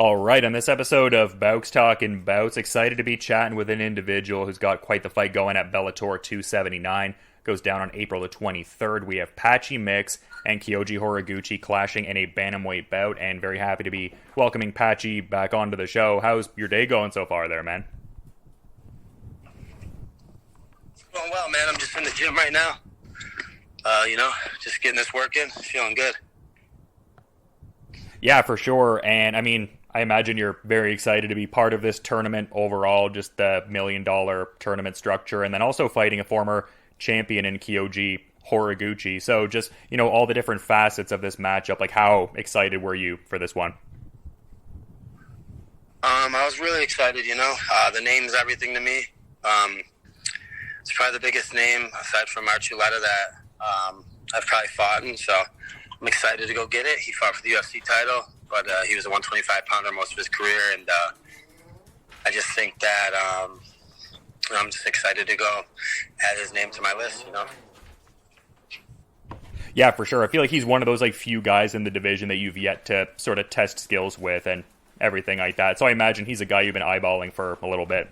All right, on this episode of Bowks Talking Bouts, excited to be chatting with an individual who's got quite the fight going at Bellator 279. Goes down on April the 23rd. We have Patchy Mix and Kyoji Horiguchi clashing in a bantamweight bout, and very happy to be welcoming Patchy back onto the show. How's your day going so far there, man? Going well, man. I'm just in the gym right now. Just getting this work in. Feeling good. Yeah, for sure. And I mean, I imagine you're very excited to be part of this tournament overall, just the $1 million tournament structure, and then also fighting a former champion in Kyoji Horiguchi. So just, all the different facets of this matchup, like how excited were you for this one? I was really excited, the name's everything to me. It's probably the biggest name, aside from Archuleta, that I've probably fought in, so I'm excited to go get it. He fought for the UFC title, but he was a 125-pounder most of his career, and I just think that I'm just excited to go add his name to my list, Yeah, for sure. I feel like he's one of those few guys in the division that you've yet to sort of test skills with and everything like that. So I imagine he's a guy you've been eyeballing for a little bit.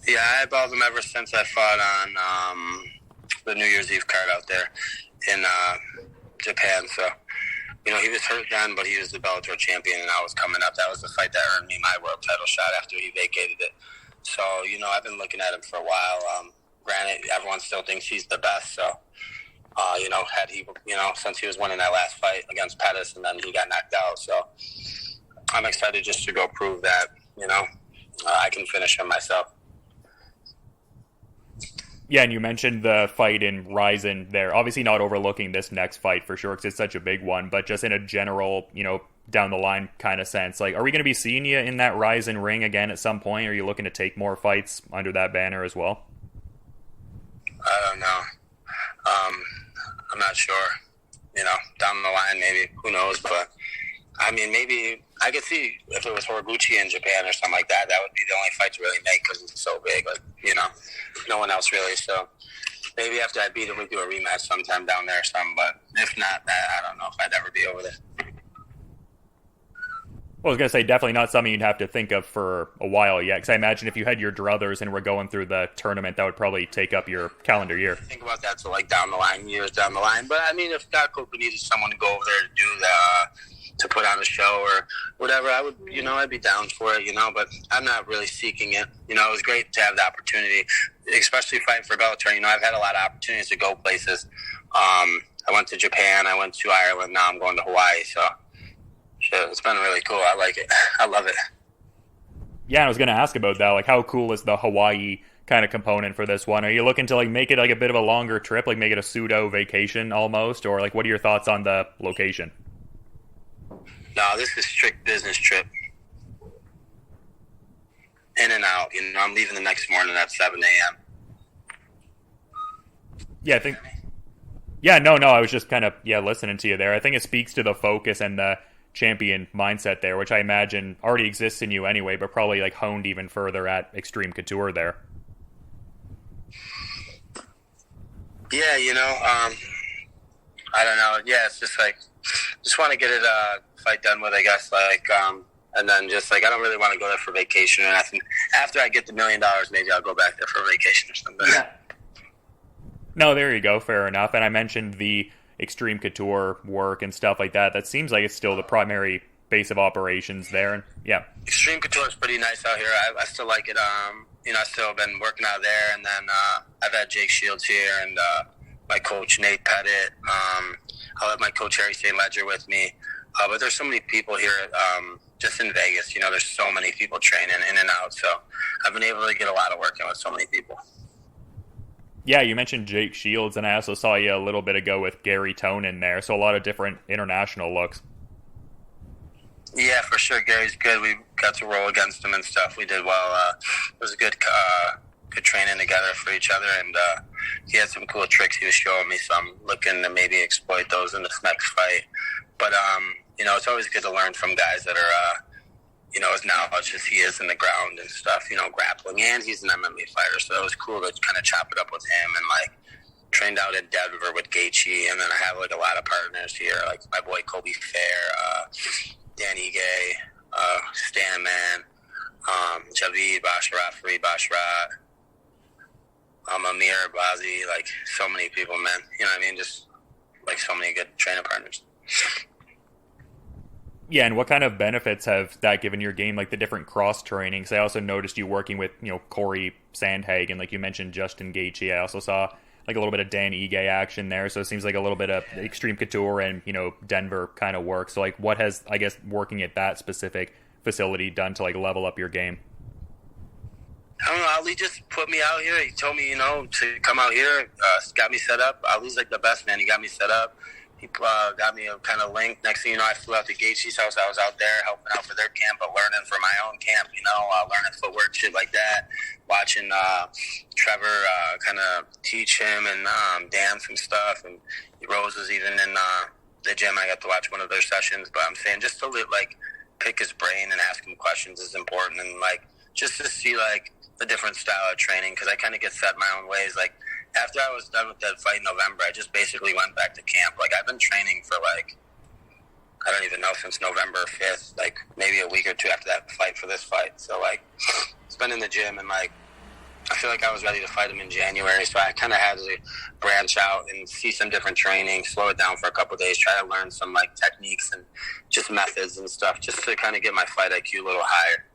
Yeah, I eyeballed him ever since I fought on the New Year's Eve card out there in Japan. So, he was hurt then, but he was the Bellator champion, and I was coming up. That was the fight that earned me my world title shot after he vacated it. So, I've been looking at him for a while. Granted, everyone still thinks he's the best. So, had he, since he was winning that last fight against Pettis, and then he got knocked out. So, I'm excited just to go prove that, I can finish him myself. Yeah, and you mentioned the fight in Ryzen there. Obviously not overlooking this next fight for sure because it's such a big one, but just in a general, down the line kind of sense. Like, are we going to be seeing you in that Ryzen ring again at some point? Are you looking to take more fights under that banner as well? I don't know. I'm not sure. Down the line maybe. Who knows? But, I mean, maybe I could see if it was Horiguchi in Japan or something like that, that would be the only fight to really make because it's so big. Like, no one else really. So maybe after I beat him, we do a rematch sometime down there or something. But if not, I don't know if I'd ever be over there. Well, I was going to say, definitely not something you'd have to think of for a while yet, because I imagine if you had your druthers and were going through the tournament, that would probably take up your calendar year. Think about that, so down the line, years down the line. But, I mean, if God needed someone to go over there to do to put on a show or whatever, I would, I'd be down for it, but I'm not really seeking it. It was great to have the opportunity, especially fighting for Bellator. I've had a lot of opportunities to go places. I went to Japan, I went to Ireland, now I'm going to Hawaii, so shit, it's been really cool. I like it. I love it. Yeah, I was going to ask about that. How cool is the Hawaii kind of component for this one? Are you looking to make it a bit of a longer trip, make it a pseudo vacation almost, or what are your thoughts on the location? No, this is strict business trip. In and out. I'm leaving the next morning at 7 a.m. Yeah, I think... Yeah, no, I was just kind of, listening to you there. I think it speaks to the focus and the champion mindset there, which I imagine already exists in you anyway, but probably honed even further at Extreme Couture there. Yeah, I don't know. Yeah, it's just just want to get it fight done with, I guess, and then just I don't really want to go there for vacation or nothing. After I get the $1 million, maybe I'll go back there for a vacation or something. Yeah. No, there you go. Fair enough. And I mentioned the Extreme Couture work and stuff like that. That seems like it's still the primary base of operations there. And yeah, Extreme Couture is pretty nice out here. I still like it. I still been working out there, and then I've had Jake Shields here and my coach Nate Pettit. I'll have my coach Harry St. Ledger with me. But there's so many people here just in Vegas. There's so many people training in and out. So I've been able to get a lot of work in with so many people. Yeah, you mentioned Jake Shields, and I also saw you a little bit ago with Gary Tone in there. So a lot of different international looks. Yeah, for sure. Gary's good. We got to roll against him and stuff. We did well. It was a good training together for each other, and he had some cool tricks he was showing me, so I'm looking to maybe exploit those in this next fight. But, it's always good to learn from guys that are, as knowledge as he is in the ground and stuff, grappling. And he's an MMA fighter, so it was cool to kind of chop it up with him and, trained out in Denver with Gaethje, and then I have, a lot of partners here, my boy Kobe Fair, Danny Gay, Stanman, Javid, Basharat, Fareed Basharat, Amir Bazi, like so many people, man. You know what I mean? Just like so many good training partners. Yeah, and what kind of benefits have that given your game, like the different cross trainings? I also noticed you working with, Corey Sandhagen, like you mentioned Justin Gaethje. I also saw like a little bit of Dan Ige action there, so it seems like a little bit of Extreme Couture and, Denver kind of work. So like what has, I guess, working at that specific facility done to like level up your game? I don't know. Ali just put me out here. He told me, to come out here. Got me set up. Ali's like the best, man. He got me set up. He got me a kind of link. Next thing you know, I flew out to Gaethje's house. I was out there helping out for their camp, but learning for my own camp, learning footwork, shit like that. Watching Trevor kind of teach him and dance and stuff. And Rose was even in the gym. I got to watch one of their sessions. But I'm saying just to pick his brain and ask him questions is important. And just to see the different style of training, because I kind of get set in my own ways. After I was done with that fight in November, I just basically went back to camp. I've been training for I don't even know, since November 5th, maybe a week or two after that fight for this fight. So it's been in the gym, and I feel like I was ready to fight him in January. So I kind of had to branch out and see some different training, slow it down for a couple of days, try to learn some techniques and just methods and stuff, just to kind of get my fight IQ a little higher.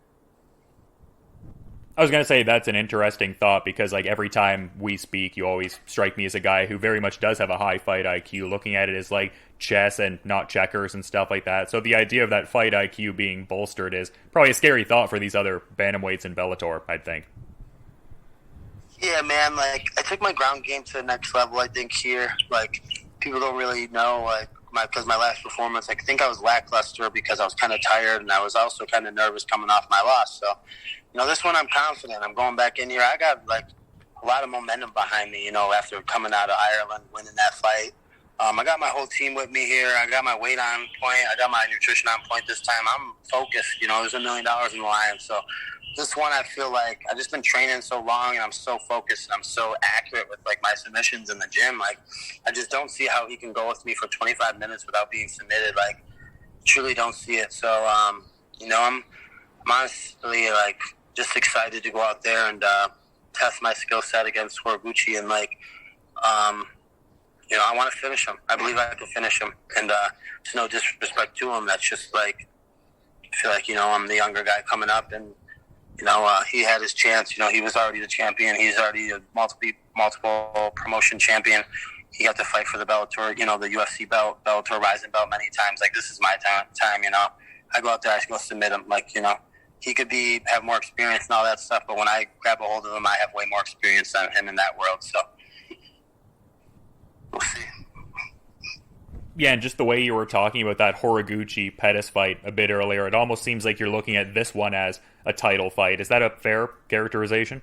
I was going to say that's an interesting thought, because every time we speak, you always strike me as a guy who very much does have a high fight IQ, looking at it as chess and not checkers and stuff like that. So the idea of that fight IQ being bolstered is probably a scary thought for these other bantamweights in Bellator, I'd think. Yeah, man, I took my ground game to the next level, I think, here. People don't really know, because my last performance, I think I was lackluster because I was kind of tired, and I was also kind of nervous coming off my loss. So, this one I'm confident. I'm going back in here. I got, a lot of momentum behind me, after coming out of Ireland, winning that fight. I got my whole team with me here. I got my weight on point. I got my nutrition on point this time. I'm focused. There's $1 million in the line. So this one, I feel like I've just been training so long, and I'm so focused, and I'm so accurate with, my submissions in the gym. I just don't see how he can go with me for 25 minutes without being submitted. Truly don't see it. So, I'm honestly, just excited to go out there and test my skill set against Horiguchi, and I want to finish him. I believe I can finish him, and it's no disrespect to him. That's just I feel like I'm the younger guy coming up, and he had his chance. He was already the champion. He's already a multiple promotion champion. He got to fight for the Bellator, the UFC belt, Bellator Rising belt many times. This is my time. I go out there, I go submit him. He could have more experience and all that stuff, but when I grab a hold of him, I have way more experience than him in that world. So we'll see. Yeah, and just the way you were talking about that Horiguchi Pettis fight a bit earlier, it almost seems like you're looking at this one as a title fight. Is that a fair characterization?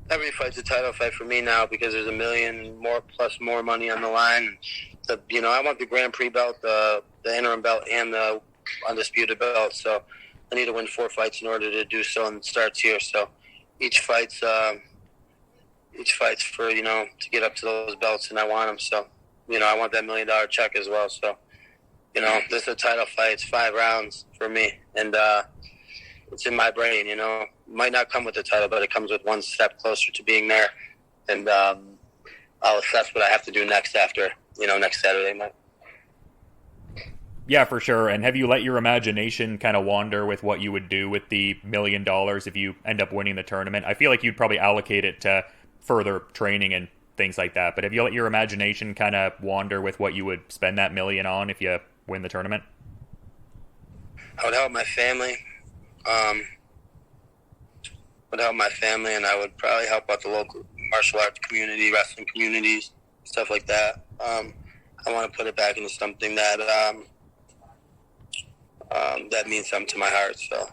Every fight's a title fight for me now, because there's $1 million more money on the line. I want the Grand Prix belt, the interim belt, and the undisputed belt. So I need to win 4 fights in order to do so, and it starts here. So each fight's for to get up to those belts, and I want them. So I want that $1 million check as well. So this is a title fight. It's 5 rounds for me, and it's in my brain. Might not come with the title, but it comes with one step closer to being there. And I'll assess what I have to do next after next Saturday night. Yeah, for sure. And have you let your imagination kind of wander with what you would do with the $1 million if you end up winning the tournament? I feel like you'd probably allocate it to further training and things like that. But have you let your imagination kind of wander with what you would spend that $1 million on if you win the tournament? I would help my family. And I would probably help out the local martial arts community, wrestling communities, stuff like that. I want to put it back into something that that means something to my heart. So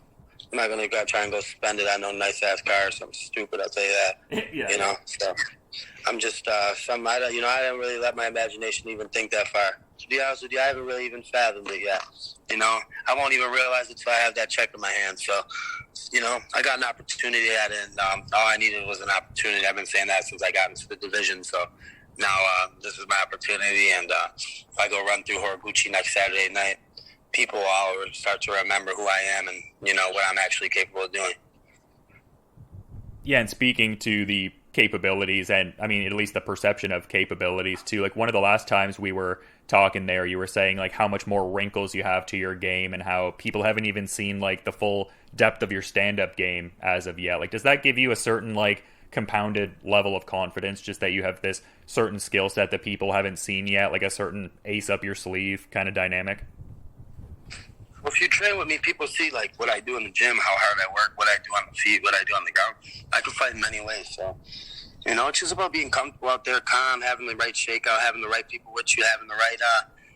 I'm not going to try and go spend it on no nice ass car or something stupid. I'll tell you that. Yeah. So I'm just I didn't really let my imagination even think that far. To be honest with you, I haven't really even fathomed it yet. I won't even realize it until I have that check in my hand. So, I got an opportunity at it, and all I needed was an opportunity. I've been saying that since I got into the division. So now this is my opportunity, and if I go run through Horiguchi next Saturday night, people all start to remember who I am and, you know, what I'm actually capable of doing. Yeah, and speaking to the capabilities, and I mean, at least the perception of capabilities too, like one of the last times we were talking there, you were saying like how much more wrinkles you have to your game and how people haven't even seen like the full depth of your stand-up game as of yet. Like, does that give you a certain like compounded level of confidence, just that you have this certain skill set that people haven't seen yet, like a certain ace up your sleeve kind of dynamic? Well, if you train with me, people see like what I do in the gym, how hard I work, what I do on the feet, what I do on the ground. I can fight in many ways. So, you know, it's just about being comfortable out there, calm, having the right shakeout, having the right people with you, having the right,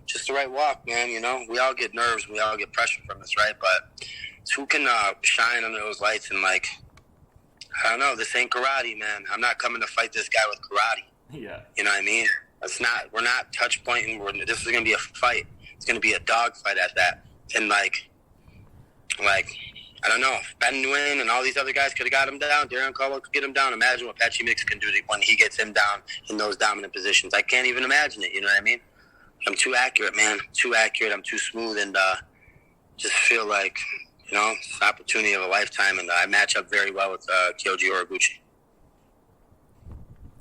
just the right walk, man. You know, we all get nerves, we all get pressure from this, right? But who can shine under those lights and like, I don't know, this ain't karate, man. I'm not coming to fight this guy with karate. Yeah. You know what I mean? We're not touch pointing. This is going to be a fight. It's going to be a dog fight at that. And like, I don't know, if Ben Nguyen and all these other guys could have got him down, Darren Caldwell could get him down. Imagine what Patchy Mix can do when he gets him down in those dominant positions. I can't even imagine it, you know what I mean? I'm too accurate, man. Too accurate. I'm too smooth, and just feel like, you know, it's an opportunity of a lifetime, and I match up very well with Kyoji Horiguchi.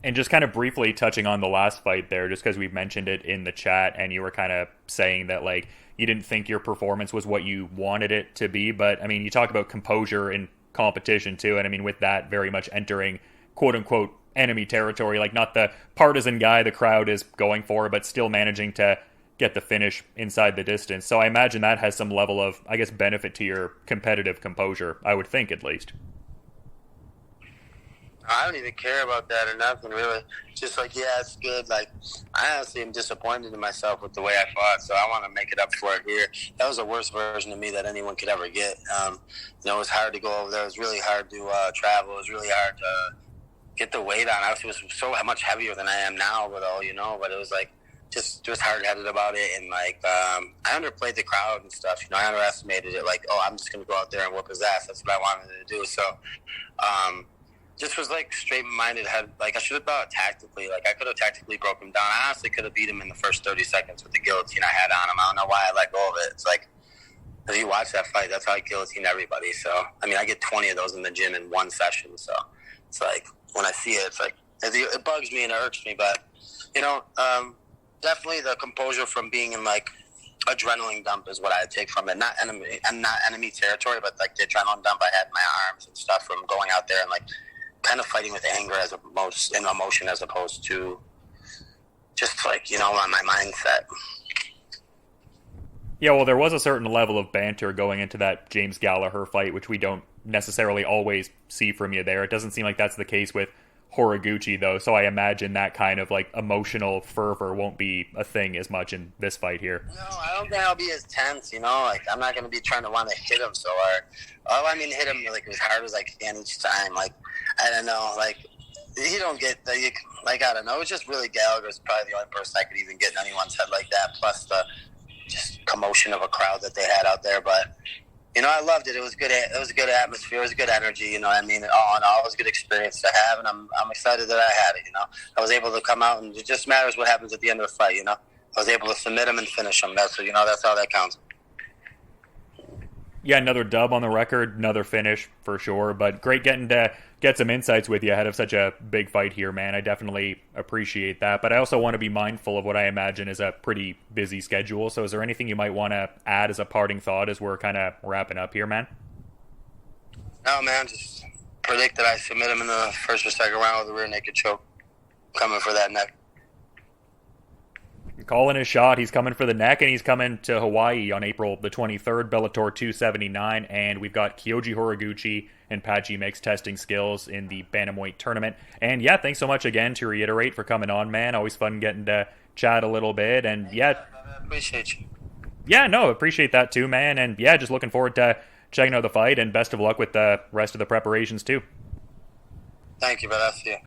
And just kind of briefly touching on the last fight there, just because we mentioned it in the chat, and you were kind of saying that, like, you didn't think your performance was what you wanted it to be. But, I mean, you talk about composure in competition, too. And, I mean, with that very much entering, quote-unquote, enemy territory, like, not the partisan guy the crowd is going for, but still managing to get the finish inside the distance. So I imagine that has some level of, I guess, benefit to your competitive composure, I would think, at least. I don't even care about that or nothing, really. Just like, yeah, it's good. Like, I honestly am disappointed in myself with the way I fought, so I want to make it up for it here. That was the worst version of me that anyone could ever get. You know, it was hard to go over there. It was really hard to travel. It was really hard to get the weight on. I was so much heavier than I am now, but it was like just hard-headed about it. And, like, I underplayed the crowd and stuff. You know, I underestimated it. Like, I'm just going to go out there and whoop his ass. That's what I wanted to do. So, just was like straight-minded. I should have thought tactically. Like, I could have tactically broken him down. I honestly could have beat him in the first 30 seconds with the guillotine I had on him. I don't know why I let go of it. It's like, if you watch that fight, that's how I guillotined everybody. So, I mean, I get 20 of those in the gym in one session. So, it's like, when I see it, it's like, it bugs me and it irks me. But, you know, definitely the composure from being in, like, adrenaline dump is what I take from it. Not enemy territory, but, like, the adrenaline dump I had in my arms and stuff from going out there and, like, kind of fighting with anger in emotion as opposed to just, like, you know, on my mindset. Yeah, well, there was a certain level of banter going into that James Gallagher fight, which we don't necessarily always see from you there. It doesn't seem like that's the case with Horiguchi, though, so I imagine that kind of, like, emotional fervor won't be a thing as much in this fight here. No, I don't think I'll be as tense, you know? Like, I'm not going to be trying to want to hit him so hard. Hit him, like, as hard as I can each time. Like, I don't know, like, he don't get, like, I don't know. It was just really Gallagher's probably the only person I could even get in anyone's head like that, plus the just commotion of a crowd that they had out there. But, you know, I loved it. It was good. It was a good atmosphere. It was good energy. You know what I mean? All in all, it was a good experience to have, and I'm excited that I had it. You know, I was able to come out, and it just matters what happens at the end of the fight. You know, I was able to submit him and finish him. That's all that counts. Yeah, another dub on the record, another finish for sure. But great getting to get some insights with you ahead of such a big fight here, man. I definitely appreciate that. But I also want to be mindful of what I imagine is a pretty busy schedule. So is there anything you might want to add as a parting thought as we're kind of wrapping up here, man? No, man, just predict that I submit him in the first or second round with a rear naked choke. Coming for that neck. Calling his shot. He's coming for the neck, and he's coming to Hawaii on April the 23rd, Bellator 279, and we've got Kyoji Horiguchi and Patchy Mix testing skills in the bantamweight tournament. And yeah, thanks so much again to reiterate for coming on, man. Always fun getting to chat a little bit, and yeah. I appreciate you. Yeah, no, appreciate that too, man, and yeah, just looking forward to checking out the fight, and best of luck with the rest of the preparations too. Thank you, brother. I'll see you.